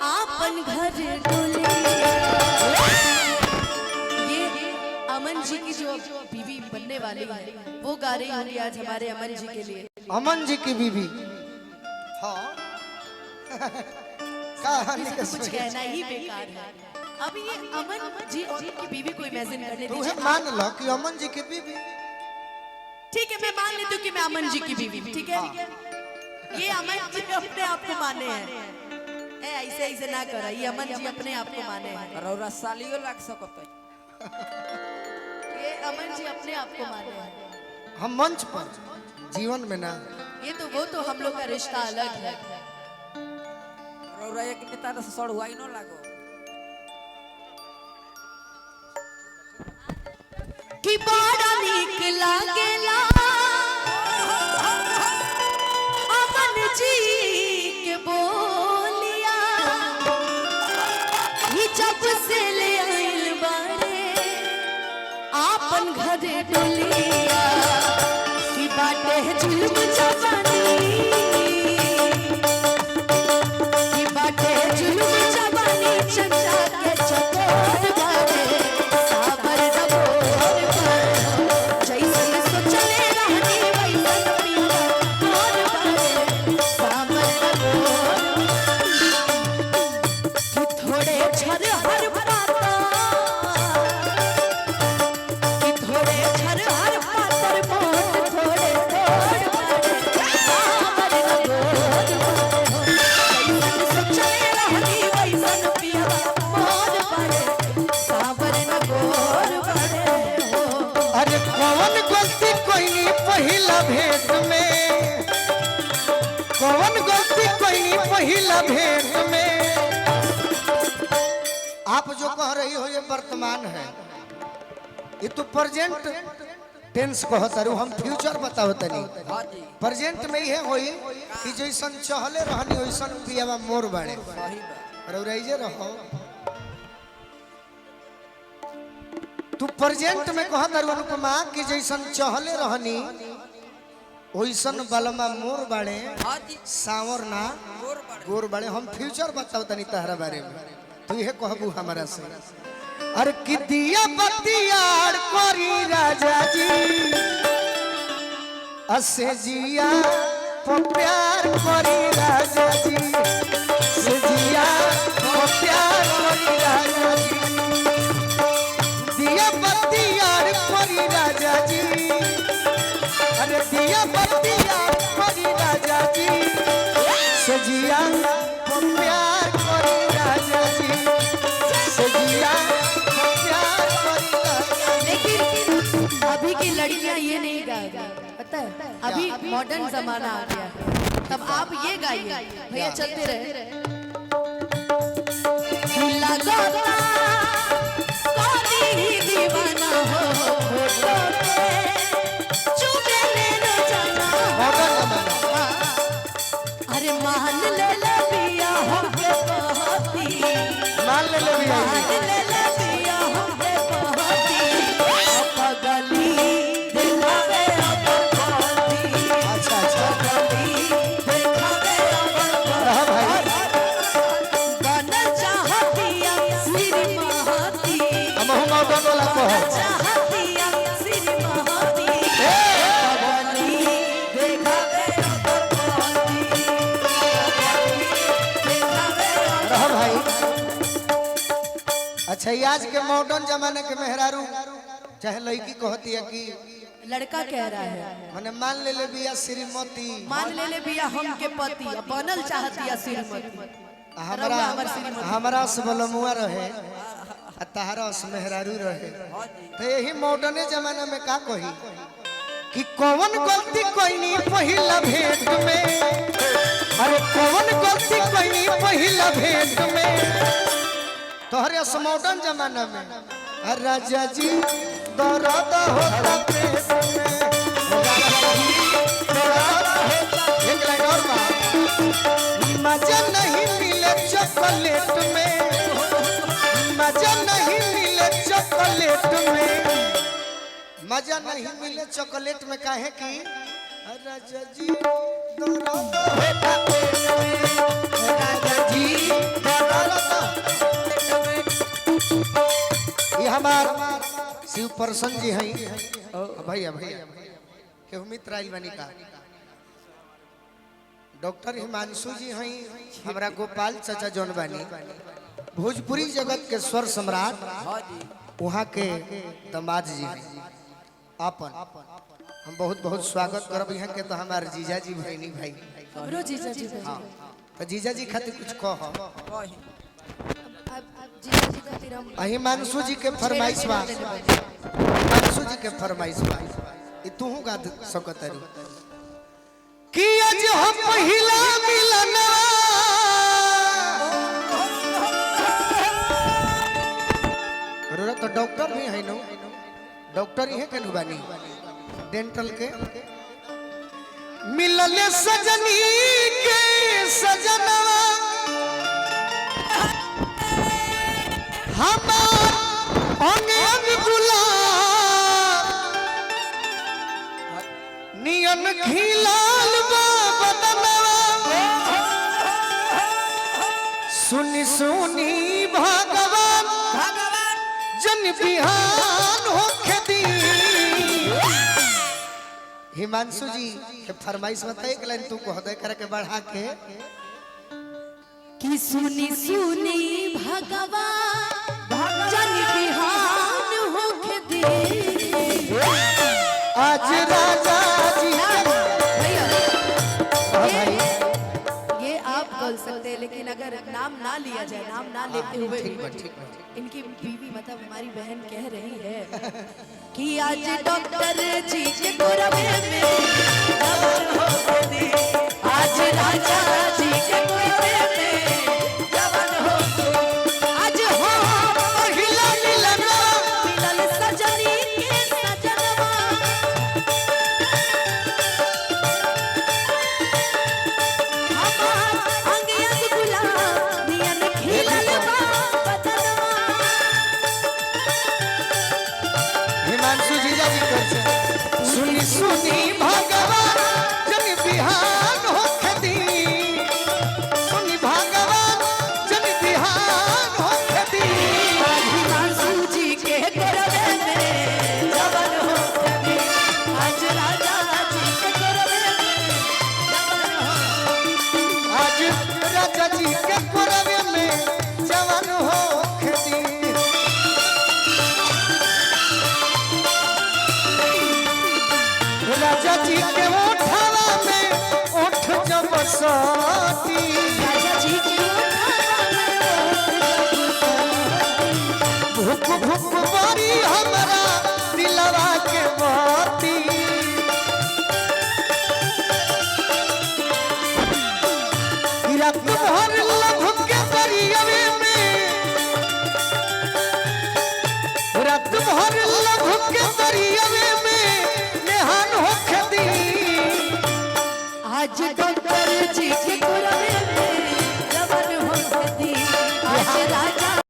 आपन घर डोले। ये अमन जी की जो बीवी बनने वाली है वो गा रही होंगी आज हमारे अमन जी के लिए। अमन जी की बीवी। हाँ इसको कुछ कहना ही बेकार है। अब ये अमन जी और उनकी बीवी को इमेजिन करने दीजिए। मान लो कि अमन जी की बीवी। ठीक है मैं मान लेती हूँ कि मैं अमन जी की बीवी। ठीक है ये अमन जी अपने आप को माने हैं। ऐसे ऐसे ना करा, ये अमन जी अपने आप को माने हैं। रौरा सालियो लाग सकत है। ये अमन जी अपने आप को माने हैं। हम मंच पर जीवन में ना, ये तो वो तो हम लोग का रिश्ता अलग है। रौरा एक नेता से सड़ुआई न लागो कि बड़ा नीक लागेला अमन जी के बोलिया। ये जब से ले आइल बारे आपन घर डोलिया कि बाटे जुल्म जवानी। कि बाटे जुल्म जवानी चंचा के चकोर बारे साबर दबोर बारे जैसन सोचले रहनी वैसन पिया मोर बारे साबर दबोर। कि थोड़े झर हर पाता कि थोड़े झर हर पातर मोट थोड़े थोड़ बारे साबर दबोर जैसन सोचले रहनी वैसन पिया मोर बारे साबर दबोर बारे हो। अरे कौन गलती कोई नहीं पहिला भेंट में, कौन गलती कोई नहीं पहिला भेंट में। आप जो कह रही हो ये वर्तमान है, ये तो प्रेजेंट टेंस कहता रू, हम फ्यूचर बताओ तनी। हां जी प्रेजेंट में ये होई कि जैसन चहले रहनी वैसन पियावा मोर बाड़े। सही बा रौराइजे रहो तू प्रेजेंट में कहता रू अनुपमा कि जैसन चहले रहनी वैसन बलमा मोर बाड़े। हां जी सावर ना गोर बड़ गोर बाड़े। हम फ्यूचर बताओ तनी तहरा बारे में, तू ये कहबू हमारा से। अरे कि दिया बतियार करी राजा जी असे जिया तो प्यार करी राजा जी, से जिया तो प्यार करी राजा जी। दिया बतियार करी राजा जी, अरे दिया बतियार करी राजा जी, से जिया तो प्यार करी राजा जी, से जिया तो प्यार करी राजा जी। लेकिन अभी की लड़कियां ये नहीं गाएगी, पता है अभी मॉडर्न जमाना आ गया है। तब आप ये गाइए भैया, चलते रहे। लगाता कोई ही दीवाना हो फोटो पे चुमे ले न जाना। अरे मान ले बिया हमके बहती, मान ले ले भैया। मान ले बिया हमके बहती पगली दिखावे अपन बहती। अच्छा अच्छा पगली दिखावे अपन रहा भाई। बनल चाहतिया श्री महती, हम मॉडर्न वाला कहो। चाहतिया श्री महती पगली दिखावे अपन बहती। दिखावे रहा भाई। अच्छा ये आज के मॉडर्न जमाने के मेहरारू चाहे लड़की कहती है कि लड़का कह रहा है मैंने मान ले ले बिया श्रीमती। मान ले बिया हमके पति बनल चाहतिया श्रीमती। हमरा हमरा से बलमुआ रहे आ तहरा से मेहरारू रहे। तो यही मॉडर्न जमाना में का कही कि कौन गलती कोई नहीं पहिला भेंट में। अरे कौन गलती कोई नहीं पहिला भेंट में। तोहरे से मॉडर्न जमाना में अरे राजा जी दर्द होता पेट में। राजा जी दर्द होता। एक लाइन और बा। मजा नहीं मिले चॉकलेट में, मजा नहीं मिले चॉकलेट में, मजा नहीं मिले चॉकलेट में। काहे कि राजा जी दर्द होता पेट में, राजा जी दर्द हमार शिव प्रसन्न जी हैं भैया भैया के मित्र आइल बनी का डॉक्टर हिमांशु जी हैं हमारा गोपाल चाचा जौन बानी भोजपुरी जगत के स्वर सम्राट हाँ जी वहाँ के दामाद जी हैं अपन हम बहुत बहुत स्वागत करब यहाँ के तो हमारे जीजा जी भैनी भाई हमरो जीजा जी हाँ तो जीजा जी खातिर कुछ कह कही अब जीजा जी खातिर हम हिमांशु जी के फरमाइश बा हिमांशु जी के फरमाइश बा ई तू गा सकतरी कि आज हम पहिला मिलना रो तो डॉक्टर भी है नो डॉक्टर ही है के नुबानी डेंटल के मिलले सजनी के सजनवा हमार अंग अंग गुलाब नियन खिलाल बा बदनवा सुनी सुनी भगवान जन बिहान होके दी हिमांशु जी के फरमाइश बताए कि लाइन तू कह दे करके बढ़ा के कि सुनी सुनी भगवान जन बिहान होके दे आज राजा जी भैया ये आप बोल सकते हैं लेकिन अगर नाम ना लिया जाए नाम ना लेते हुए भी इनकी बीवी मतलब हमारी बहन कह रही है कि आज डॉक्टर जी के गोरवे में जवान हो दे आज राजा जी के गोरवे में जवान हो दे आज हो पहिला मिलना मिलल सजनी के सजनवा हमार अंग अंग गुलाब नियन खिलल बा बदनवा हिमांशु जीजा जी कर से सुनी सुनी भगवान जन बिहान होके दी सुनी भगवान जन बिहान होके दी हिमांशु जी के गोरवे में जवान हो कभी आज राजा जी के गोरवे में जवान हो आज राजा जी के कोरवे में जवान होके दी राजा जी के ओठवा में ओठ जब साथी राजा जी के भुक भुक बारी हमारा दिलवा के बाती रात भर लभ के दरियावे में रात भर लभ के दरियावे में नेहान होके दी आज डॉक्टर